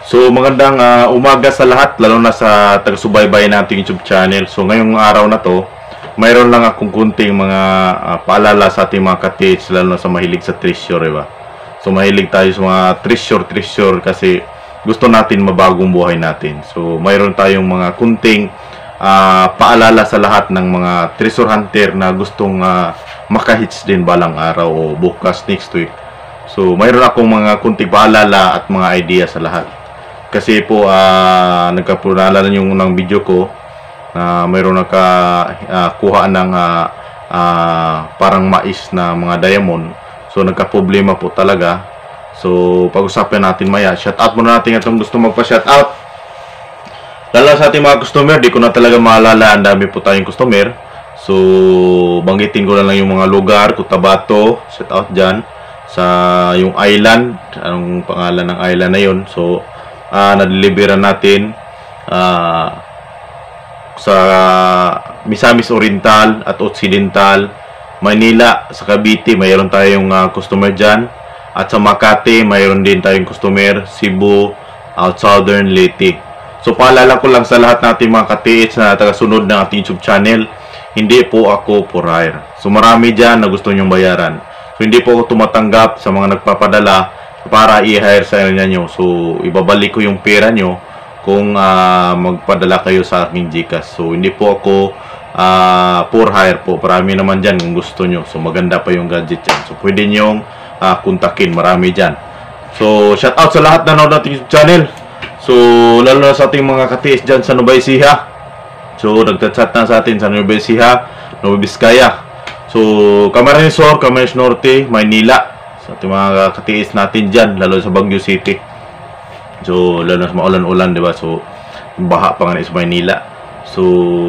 So magandang umaga sa lahat, lalo na sa taga-subaybay nating YouTube channel. So ngayong araw na to, mayroon lang akong kunting mga paalala sa ating mga ka-TH, lalo na sa mahilig sa treasure, diba? So mahilig tayo sa mga treasure kasi gusto natin mabagong buhay natin. So mayroon tayong mga kunting paalala sa lahat ng mga treasure hunter na gustong makahits din balang araw o bukas next week. So mayroon akong mga kunting paalala at mga idea sa lahat. Kasi po, naalala yung unang video ko na mayroon kuha ng parang mais na mga diamond. So, nagka-problema po talaga. So, pag-usapan natin maya. Shoutout muna natin itong gusto magpa-shoutout. Lalo sa ating mga customer, di ko na talaga maalala. Ang dami po tayong customer. So, banggitin ko lang yung mga lugar. Cotabato, shoutout dyan. Sa yung island. Anong pangalan ng island na yun? So, na-deliveran natin sa Misamis Oriental at Occidental, Manila, sa Cavite mayroon tayong customer dyan, at sa Makati mayroon din tayong customer, Cebu, Southern Leyte. So paalala ko lang sa lahat natin mga ka-TH na tagasunod ng ating YouTube channel, hindi po ako for hire. So marami dyan na gusto nyong bayaran. So hindi po ako tumatanggap sa mga nagpapadala para i-hire sa inyo. So, ibabalik ko yung pera nyo kung magpadala kayo sa aking GCash. So, hindi po ako for hire po. Marami naman dyan kung gusto nyo. So, maganda pa yung gadget dyan. So, pwede nyong kontakin. Marami dyan. So, shout out sa lahat na nanonood natin YouTube channel. So, lalo na sa ating mga ka-TH dyan sa Nueva Ecija. So, nagchat na sa atin sa Nueva Ecija, Nueva Vizcaya. So, Camarines Sur, Camarines Norte, Maynila. Sa ating mga ka-TH natin dyan, lalo sa Baguio City. So, lalo na sa maulan-ulan, diba? So, baha pa nga sa Maynila. So,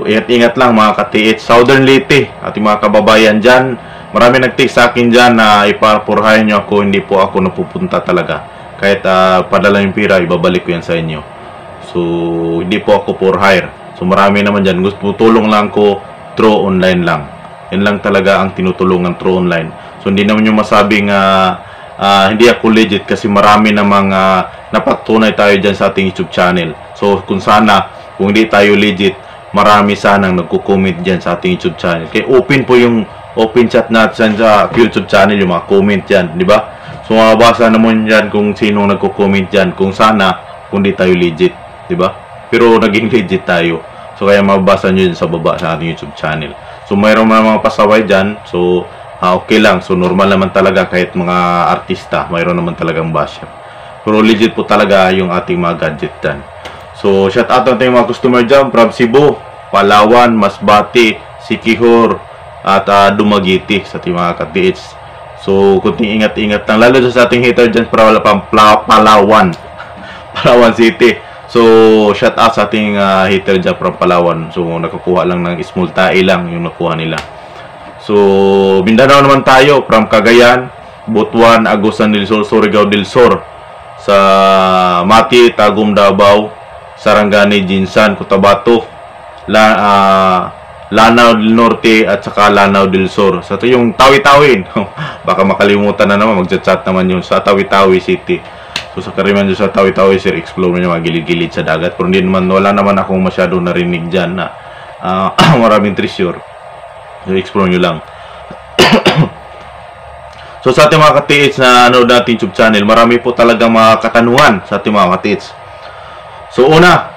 ingat-ingat lang mga ka-TH. Southern Leyte, ating mga kababayan dyan. Marami nag-text sa akin dyan na ipapurhayan nyo ako. Hindi po ako napupunta talaga. Kahit padala yung pira, ibabalik ko yan sa inyo. So, hindi po ako for hire. So, marami naman dyan. Gusto tulong lang ko through online lang. Yan lang talaga ang tinutulungan through online. So, hindi naman yung masabing hindi ako legit kasi marami namang napagtunay tayo dyan sa ating YouTube channel. So, kung hindi tayo legit, marami sanang nagko-comment dyan sa ating YouTube channel. Kaya open po yung open chat natin sa YouTube channel, yung mga comment dyan, di ba? So, mababasa naman dyan kung sino nagko-comment dyan, kung hindi tayo legit, di ba? Pero naging legit tayo. So, kaya mababasa nyo dyan sa baba sa ating YouTube channel. So, mayroon mga pasaway dyan. So, okay lang. So, normal naman talaga kahit mga artista. Mayroon naman talagang basher. Pero legit po talaga yung ating mga gadget dyan. So, shout out natin yung mga customer dyan from Cebu, Palawan, Masbate, Siquijor, at Dumaguete sa ating mga ka-TH. So, kunting ingat-ingat lang. Lalo sa ating hater dyan para wala pang Palawan. Palawan City. So, shout out sa ating hater dyan from Palawan. So, nakakuha lang ng small tae lang yung nakuha nila. So, Mindanao naman tayo from Cagayan, Butuan, Agusan del Sur, Surigao del Sur, sa Mati, Tagum, Davao, Sarangani, Jinsan, Cotabato, Lanao del Norte at saka Lanao del Sur. So, ito yung Tawi-Tawi. Baka makalimutan na naman, mag-chat naman yung sa Tawi-Tawi City. So, sa kariman dyan sa Tawi-Tawi, sir, explore nyo mga gilid-gilid sa dagat. Pero wala naman akong masyado narinig dyan na maraming treasure. So, explore nyo lang. So, sa ating mga ka-TH na nanood natin YouTube channel, marami po talagang mga katanungan sa ating mga ka-TH. So, una,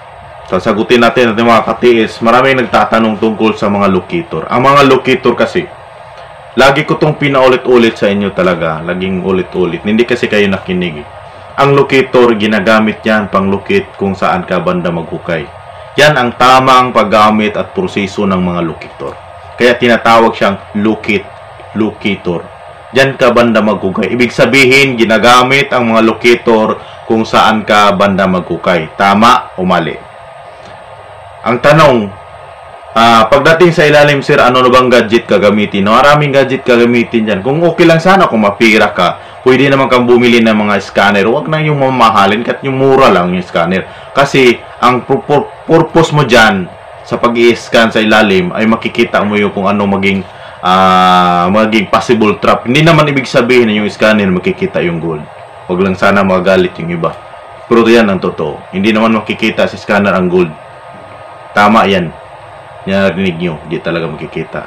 sasagutin natin ating mga ka-TH, maraming nagtatanong tungkol sa mga locator. Ang mga locator kasi, lagi ko itong pinaulit-ulit sa inyo talaga. Laging ulit-ulit. Hindi kasi kayo nakinig. Ang locator, ginagamit yan pang-locate kung saan ka banda maghukay. Yan ang tamang paggamit at proseso ng mga locator. Kaya tinatawag siyang locator. Diyan ka banda maghukay. Ibig sabihin, ginagamit ang mga locator kung saan ka banda maghukay. Tama o mali? Ang tanong, pagdating sa ilalim, sir, ano na bang gadget gagamitin? Maraming gadget gagamitin dyan. Kung okay lang sana, kung mapira ka, pwede naman kang bumili ng mga scanner. Huwag na yung mamahalin, kat yung mura lang yung scanner. Kasi, ang purpose mo dyan, sa pag-i-scan sa ilalim ay makikita mo yung kung ano maging possible trap. Hindi naman ibig sabihin na yung scanner makikita yung gold. Huwag lang sana magalit yung iba. Pero yan ang totoo. Hindi naman makikita sa scanner ang gold. Tama yan. Yan narinig nyo. Hindi talaga makikita.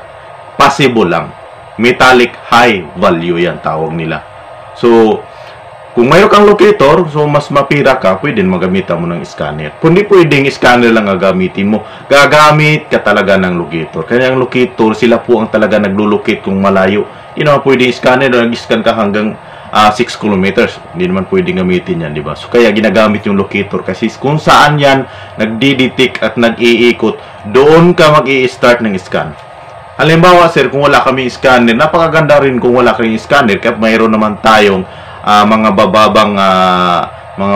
Possible lang. Metallic high value yan tawag nila. So, kung mayroon kang locator, so mas mapira ka, pwede magamitan mo ng scanner. Kung di pwedeng scanner lang gagamitin mo, gagamit ka talaga ng locator. Kaya ang locator, sila po ang talaga naglo-locate kung malayo. Hindi naman pwedeng scanner, nag-scan ka hanggang 6 kilometers. Hindi naman pwedeng gamitin yan, di ba? So, kaya ginagamit yung locator kasi kung saan yan nagdidetect at nag-iikot, doon ka mag-i-start ng scan. Halimbawa, sir, kung wala kaming scanner, napakaganda rin kung wala kaming scanner kaya mayroon naman tayong mga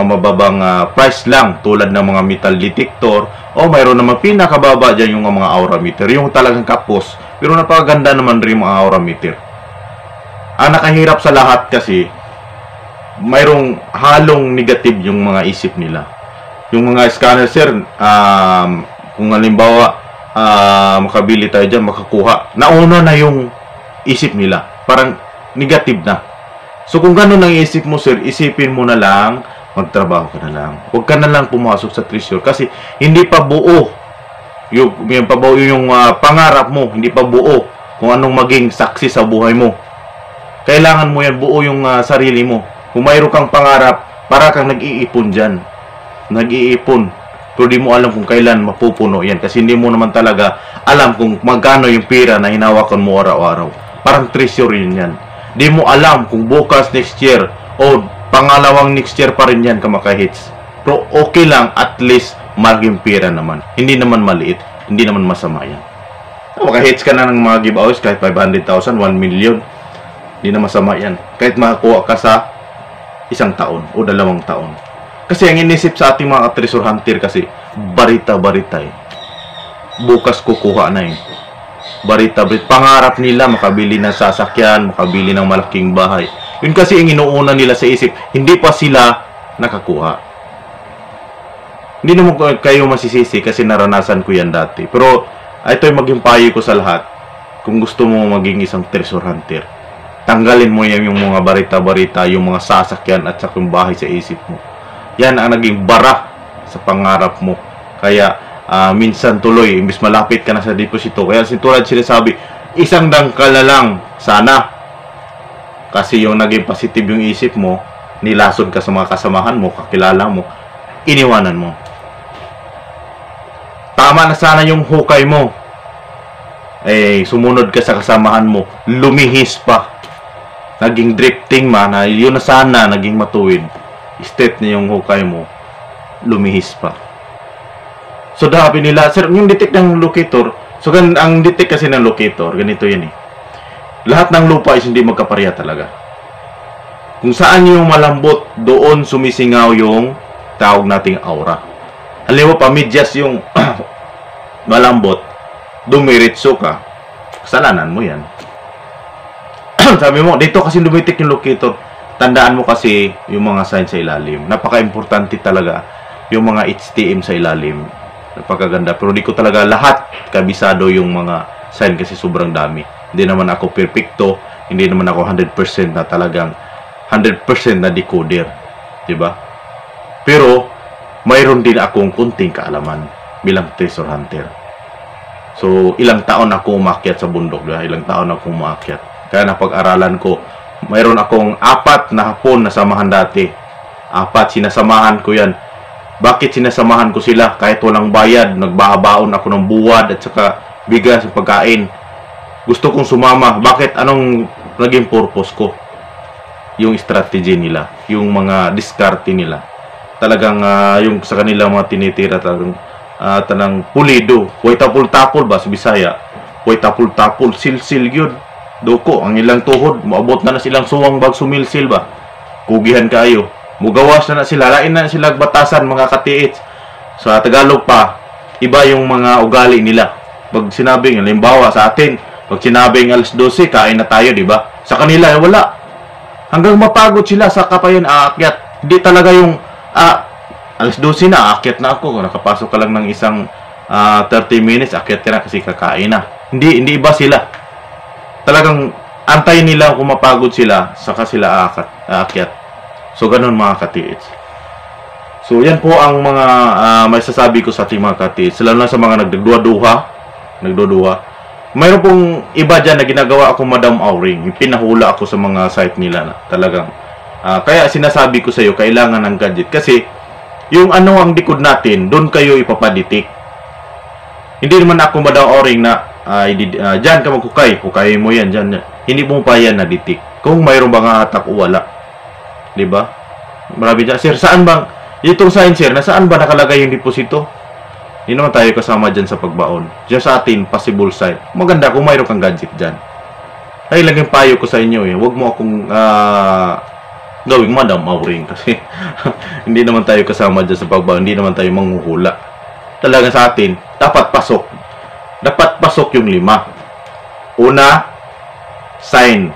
mababang price lang tulad ng mga metal detector o mayroon naman pinakababa dyan yung mga aura meter, yung talagang kapos. Pero napakaganda naman rin mga aura meter. Ang nakahirap sa lahat kasi mayroong halong negative yung mga isip nila. Yung mga scanner, sir, kung halimbawa makabili tayo dyan, makakuha, nauna na yung isip nila. Parang negative na. So kung gano'n ang isip mo, sir, isipin mo na lang, magtrabaho ka na lang. Huwag ka na lang pumasok sa treasure kasi hindi pa buo yung pangarap mo, hindi pa buo kung anong maging saksi sa buhay mo. Kailangan mo yan, buo yung sarili mo. Kung mayroon kang pangarap, para kang nag-iipon dyan. Nag-iipon. Pero di mo alam kung kailan mapupuno yan. Kasi hindi mo naman talaga alam kung magkano yung pera na hinawakan mo araw-araw. Parang treasure yun yan. Di mo alam kung bukas next year o pangalawang next year pa rin yan ka maka-hits. Pero okay lang, at least malaking pera naman. Hindi naman maliit. Hindi naman masama yan. Maka-hits ka na ng mga giveaways kahit 500,000, 1 million. Hindi na masama yan. Kahit makakuha ka sa 1 taon o 2 taon. Kasi ang inisip sa ating mga treasure hunter kasi barita-barita eh. Bukas kukuha na eh. Barita-barita. Pangarap nila makabili ng sasakyan, makabili ng malaking bahay. Yun kasi ang inuuna nila sa isip. Hindi pa sila nakakuha. Hindi naman kayo masisisi kasi naranasan ko yan dati. Pero ito yung maging payo ko sa lahat. Kung gusto mo maging isang treasure hunter, tanggalin mo yan yung mga barita-barita, yung mga sasakyan at saka yung bahay sa isip mo. Yan ang naging bara sa pangarap mo. Kaya minsan tuloy, imbis malapit ka na sa deposito. Kaya tulad sinasabi, 1 dangkal na lang sana. Kasi yung naging positive yung isip mo, nilason ka sa mga kasamahan mo, kakilala mo, iniwanan mo. Tama na sana yung hukay mo. Sumunod ka sa kasamahan mo, lumihis pa. Naging drifting man, yun na sana, naging matuwid. Straight na yung hukay mo, lumihis pa. So dapat nila, sir, yung detect ng locator, so ang detect kasi ng locator, ganito yan eh. Lahat ng lupa is hindi magkapareha talaga. Kung saan yung malambot, doon sumisingaw yung tawag nating aura. Halimbawa pa, medyas yung malambot, dumiritso ka, kasalanan mo yan. Sabi mo, dito kasi dumitik yung locator. Tandaan mo kasi yung mga sign sa ilalim. Napaka-importante talaga yung mga HTM sa ilalim. Napakaganda. Pero di ko talaga lahat kabisado yung mga sign kasi sobrang dami. Hindi naman ako perfecto. Hindi naman ako 100% na talagang 100% na decoder. Diba? Pero mayroon din akong kunting kaalaman bilang treasure hunter. So, ilang taon ako umakyat sa bundok. Diba? Ilang taon ako umakyat. Kaya napag-aralan ko, mayroon akong 4 na hapon na samahan dati. 4, sinasamahan ko yan. Bakit sinasamahan ko sila? Kahit walang bayad, nagbahabaon ako ng buwad at saka bigas sa pagkain. Gusto kong sumama. Bakit? Anong naging purpose ko? Yung strategy nila, yung mga diskarte nila. Talagang yung sa kanila mga tinitira talagang pulido. Huwag tapul-tapul ba sa Bisaya? Huwag tapul-tapul, sil-sil yun. Doko, ang ilang tuhod, maabot na silang suwang bag sumilsil ba? Kugihan kayo. Mugawas na sila, lain na sila batasan mga katiits. Sa Tagalog pa, iba yung mga ugali nila. Pag sinabing, halimbawa sa atin, pag sinabing alas 12, kain na tayo, di ba? Sa kanila, wala. Hanggang mapagod sila, saka pa yun aakyat. Hindi talaga yung, alas 12 na, aakyat na ako. Nakapasok ka lang ng isang 30 minutes, aakyat ka na kasi kakain na. Hindi iba sila. Talagang antayin nila kung mapagod sila, saka sila aakyat. So, ganun mga katiits. So yan po ang mga may sasabi ko sa ating mga katiits, lalo na sa mga nagduduha. Mayroon pong iba dyan na ginagawa ako Madam Auring, pinahula ako sa mga site nila na talagang kaya sinasabi ko sa iyo kailangan ng gadget kasi yung ano ang likod natin, doon kayo ipapaditik. Hindi naman ako Madam Auring na dyan ka hukay mo yan dyan. Hindi mo pa yan naditik kung mayroon bang atak o wala, diba? Marami dyan, sir, saan bang itong sign, sir, nasaan ba nakalagay yung deposito? Hindi naman tayo kasama dyan sa pagbaon. Diyan sa atin, possible site. Maganda kung mayroon kang gadget dyan. Ay, lang yung payo ko sa inyo eh. Huwag mo akong gawing Madam Auring kasi hindi naman tayo kasama dyan sa pagbaon. Hindi naman tayo manghuhula. Talaga sa atin, dapat pasok. Dapat pasok yung 5. Una, sign.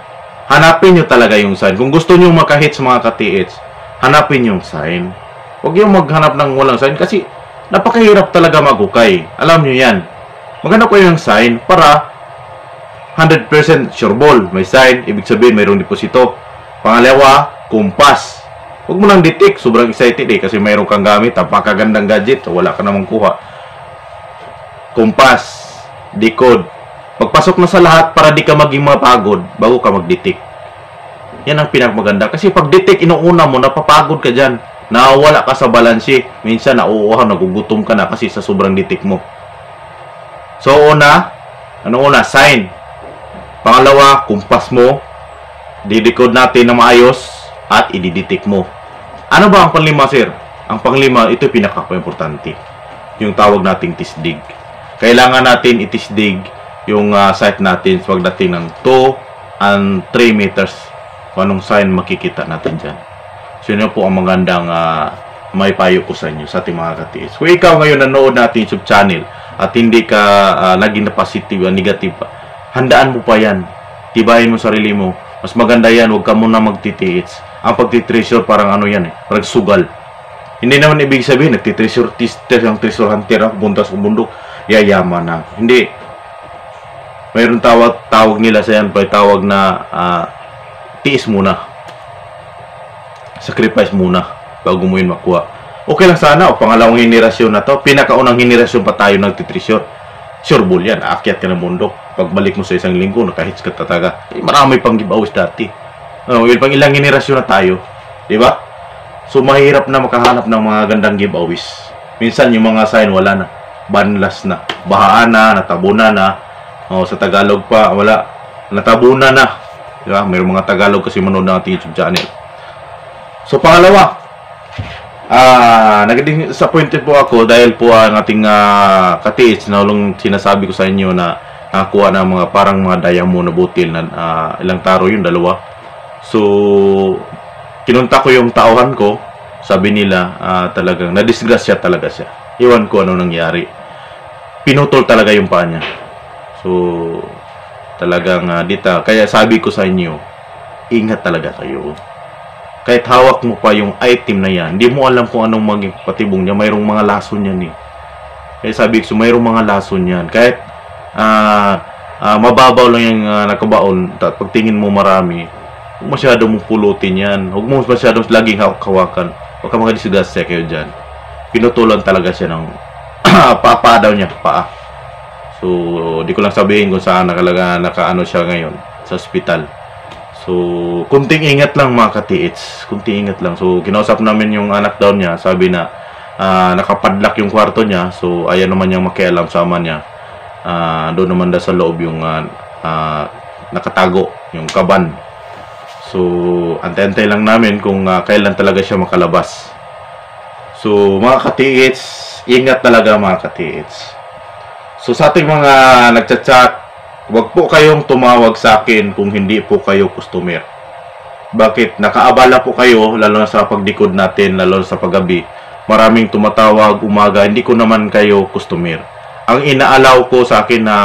Hanapin nyo talaga yung sign. Kung gusto nyo makahit sa mga ka-TH, hanapin yung sign. Huwag yung maghanap ng walang sign kasi napakahirap talaga maghukay. Alam nyo yan. Maghanap ko yung sign para 100% sure ball. May sign, ibig sabihin mayroong deposito. Pangalawa, kumpas. Huwag mo lang ditik. Sobrang excited eh kasi mayroong kang gamit. Napakagandang gadget. Wala ka namang kuha. Kumpas. Decode. Pagpasok na sa lahat para di ka maging mapagod bago ka magditik. Yan ang pinakmaganda. Kasi pag ditik, inuuna mo, napapagod ka dyan. Nawala ka sa balanse. Minsan, nauuhaw, nagugutom ka na kasi sa sobrang ditik mo. So, una? Sign. Pangalawa, kumpas mo. Didecode natin na maayos at ididitik mo. Ano ba ang panglima, sir? Ang panglima, ito yung pinaka-importante. Yung tawag nating tisdig. Kailangan natin itisdig yung site natin pagdating ng 2 and 3 meters. Kung anong sign makikita natin dyan. So yun po ang magandang may payo ko sa inyo sa ating mga katiis. Kung ikaw ngayon nanood na ating YouTube channel at hindi ka naging na positive o negative, handaan mo pa yan. Tibayin mo sarili mo. Mas maganda yan, huwag ka muna magtitiits. Ang pagtitreasure parang ano yan eh, parang sugal. Hindi naman ibig sabihin, nagtitreasure treasure hunter ako, bunta sa bundok, yayaman na. Hindi. Mayroon tawag nila sa yan, tawag na tiis muna. Sacrifice muna bago mo yun makuha. Okay lang sana, o pangalawang henerasyon na to, pinakaunang henerasyon pa tayo nagtitreasure. Sure ball yan, aakyat ka ng bundok. Pagbalik mo sa isang linggo, nakahits ka tataga. Marami pang giveaways dati. Pang ilang henerasyon na tayo. Diba? So, mahirap na makahanap ng mga gandang giveaways. Minsan, yung mga sign, wala na. Banlas na. Bahaan na, natabunan na. Sa Tagalog pa, wala. Natabunan na. Diba? Mayroong mga Tagalog kasi manood ng ating YouTube channel. So, pangalawa, naging disappointed po ako dahil po ang ating katiits na ulong sinasabi ko sa inyo na nakakuha ng mga parang mga diamond na butil na ilang taro yun, 2. So, kinunta ko yung tauhan ko. Sabi nila, talagang nadisgrasya talaga siya. Iwan ko ano nangyari. Pinutol talaga yung paa niya. So, talagang kaya sabi ko sa inyo, ingat talaga kayo. Kahit hawak mo pa yung item na yan, hindi mo alam kung anong maging patibong niya. Mayroong mga lason yan eh. Kaya sabi ko, mayroong mga lason yan. Kahit mababaw lang yung nakabaon, pagtingin mo marami, huwag masyadong mong pulutin yan. Huwag mo masyadong laging hawakan. Huwag ka mga disgrasya kayo dyan. Pinutulan talaga siya ng paa daw niya, paa. So, di ko lang sabihin kung saan nakaano siya ngayon sa ospital. So, kunting ingat lang mga katiits. Kunting ingat lang. So, kinausap namin yung anak daw niya. Sabi na, nakapadlock yung kwarto niya. So, ayan naman niyang makialam sa ama niya. Doon naman daw sa loob yung nakatago, yung kaban. So, antay-antay lang namin kung kailan talaga siya makalabas. So, mga katiits, ingat talaga mga katiits. So, sa ating mga nagchat-chat, huwag po kayong tumawag sa akin kung hindi po kayo customer. Bakit? Nakaabala po kayo, lalo na sa pagdikod natin, lalo na sa paggabi. Maraming tumatawag, umaga, hindi ko naman kayo customer. Ang inaalaw ko sa akin na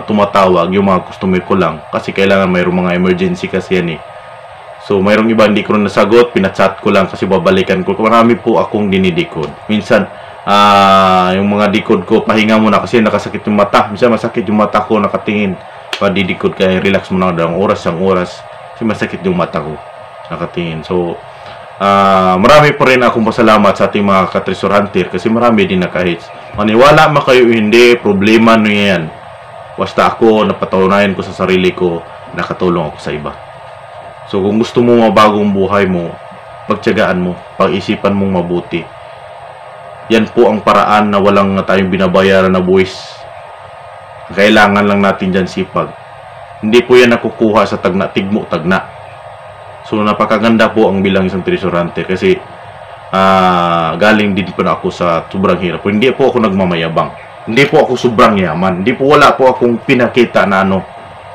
tumatawag, yung mga customer ko lang. Kasi kailangan mayroong mga emergency kasi yan eh. So, mayroong iba hindi ko na nasagot, pinachat ko lang kasi babalikan ko. Marami po akong dinidikod. Minsan, yung mga dikod ko, pahinga muna kasi nakasakit yung mata. Minsan masakit yung mata ko, nakatingin. Padidikod kaya relax muna ng oras, kasi masakit yung mata ko. Nakatingin. So, Marami pa rin akong pasalamat sa ating mga ka-treasure hunter kasi marami din naka-hits. Maniwala man kayo hindi, problema nyo yan. Basta ako, napatunayan ko sa sarili ko, nakatulong ako sa iba. So kung gusto mo mabagong buhay mo, pagtiyagaan mo, pag-isipan mong mabuti. Yan po ang paraan na walang tayong binabayaran na buwis. Kailangan lang natin dyan sipag. Hindi po yan nakukuha sa tigmo, tagna. So napakaganda po ang bilang isang treasure hunter kasi galing din po na ako sa sobrang hirap. Hindi po ako nagmamayabang. Hindi po ako sobrang yaman. Hindi po wala po akong pinakita na ano.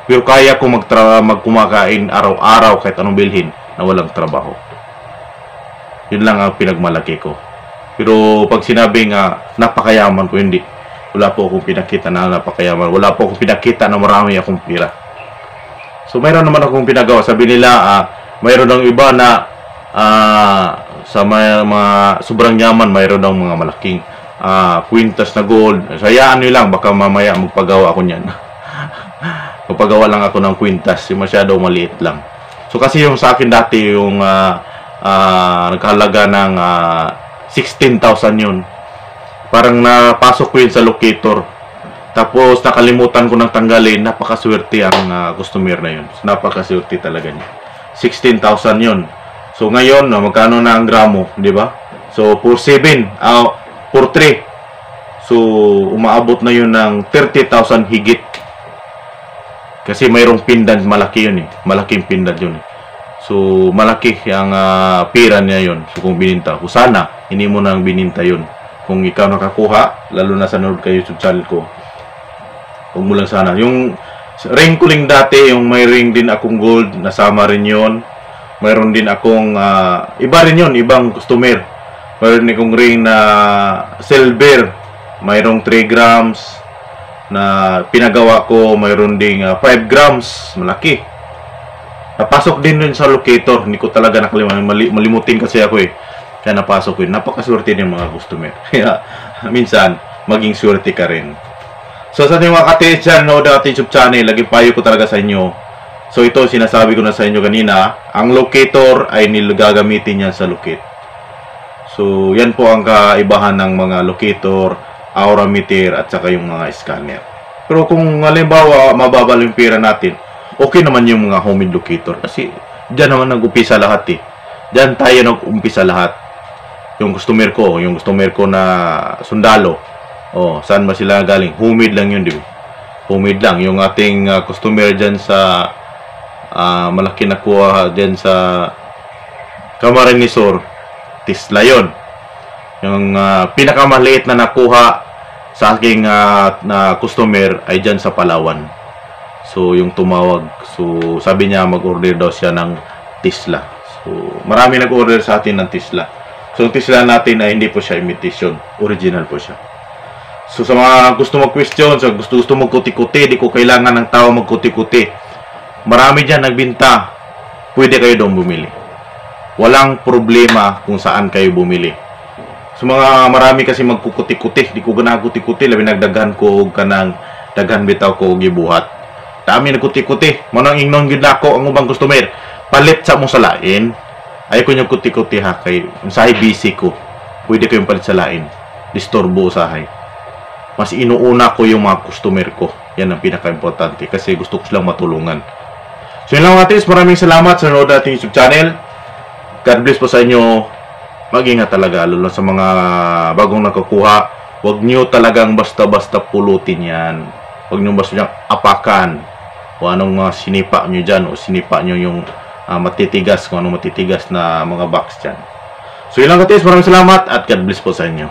Pero kaya ko magkumakain araw-araw kahit anong bilhin na walang trabaho. Yun lang ang pinagmalaki ko. Pero pag sinabing napakayaman ko, hindi. Wala po akong pinakita na napakayaman. Wala po akong pinakita na marami akong pira. So mayroon naman akong pinagawa. Sabi nila, mayroon ng iba na sa mga sobrang yaman, mayroon ng mga malaking kwintas na gold. Sayaan nyo lang, baka mamaya magpagawa ako niyan. Magpagawa lang ako ng kwintas, masyado maliit lang. So kasi yung sa akin dati, yung nagkahalaga ng 16,000 yun. Parang napasok ko yun sa locator. Tapos nakalimutan ko nang tanggalin. Napakaswerte ang customer na yun. Napakaswerte talaga niya. 16,000 yun. So ngayon, magkano na ang gramo, di ba? So for 7, for 3. So umaabot na yun ng 30,000 higit. Kasi mayroong pendant, malaki yun eh. Malaking pendant yun eh. So malaki ang pera niya yun. So kung bininta ko, sana hindi mo nang bininta yun. Kung ikaw nakakuha, lalo na sa nanood kayo YouTube channel ko, huwag mo lang sana. Yung ring ko ring dati, yung may ring din akong gold, nasama rin yun. Mayroon din akong, iba rin yun, ibang customer. Mayroon din akong ring na silver, mayroong 3 grams na pinagawa ko, mayroon ding 5 grams, malaki. Napasok din yun sa locator, hindi ko talaga nakalimutan, malimutin kasi ako eh. Kaya napasok ko yun. Napakaswerte din mga customer. Kaya minsan, maging swerte ka rin. So sa ating mga katiis dyan, no, dati YouTube channel, laging payo ko talaga sa inyo. So ito, sinasabi ko na sa inyo kanina, ang locator ay gagamitin yan sa locate. So yan po ang kaibahan ng mga locator, aura meter, at saka yung mga scanner. Pero kung halimbawa, mababa yung pera natin, okay naman yung mga homemade locator. Kasi dyan naman nag-umpisa lahat eh. Dyan tayo nag-umpisa lahat. Yung customer ko na sundalo. Oh, saan ba sila galing? Homemade lang yun, di ba? Homemade lang. Yung ating customer dyan sa malaki na kuha dyan sa Camarines Sur, Tesla yun. Yung pinakamaliit na nakuha sa aking na customer ay dyan sa Palawan. So, yung tumawag. So, sabi niya mag-order daw siya ng Tesla. So, marami nag-order sa atin ng Tesla. So, yung Tesla natin ay hindi po siya imitation. Original po siya. So, sa mga gusto mag-question, sa gusto magkuti-kuti, di ko kailangan ng tao magkuti-kuti. Marami dyan nagbinta. Pwede kayo doon bumili. Walang problema kung saan kayo bumili. So, marami kasi magkukuti-kuti. Di ko ganakuti-kuti. Labi nagdaghan ko ka ng daghan bitaw ko gibuhat. Dami nagkuti-kuti. Manang ingnon gid nako ang ubang customer. Palit sa mo sa lain. Ay ko yung kuti-kuti ha kay usahay busy ko. Pwede kayong palit sa lain. Disturbo usahay. Mas inuuna ko yung mga customer ko. Yan ang pinaka-importante kasi gusto ko silang matulungan. So yun lang mga tis. Maraming salamat sa nanood nating YouTube channel. God bless po sa inyo. Mag-ingat talaga lalo sa mga bagong nakakuha. Huwag nyo talagang basta-basta pulutin yan. Huwag nyo basta nyo apakan. O anong mga sinipa nyo dyan. O sinipa nyo yung matitigas. Kung anong matitigas na mga box dyan. So yun lang katis. Maraming salamat at God bless po sa inyo.